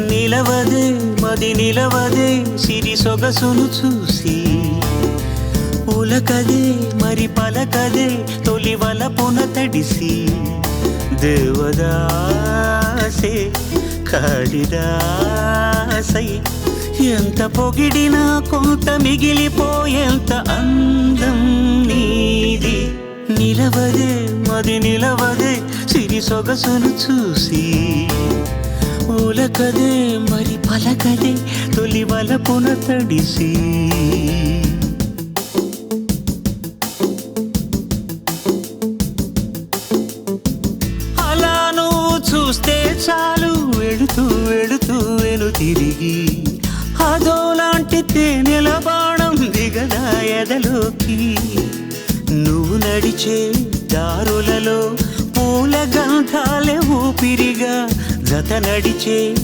నిలవదే మది నిలవదే సిరి సొగసును చూసి ఉలకదే మరి పలకదే తొలి వలపున తడిసి దేవదాసే కాళిదాసై ఎంత పొగిడినా కొంత మిగిలిపోయేంత అందం నీది నిలవదే మది నిలవదే సిరి సొగసును చూసి ఉలకదే మరి పలకదే తొలి వలపున తడిసి అలా నువ్వు చూస్తే చాలు వెళుతూ వెళుతూ వెను తిరిగి అదోలాంటి తేనెల బాణం దిగదా ఎదలోకి నువ్వు నడిచే దారులలో పూల గంధాలే ఊపిరిగా జత నడిచే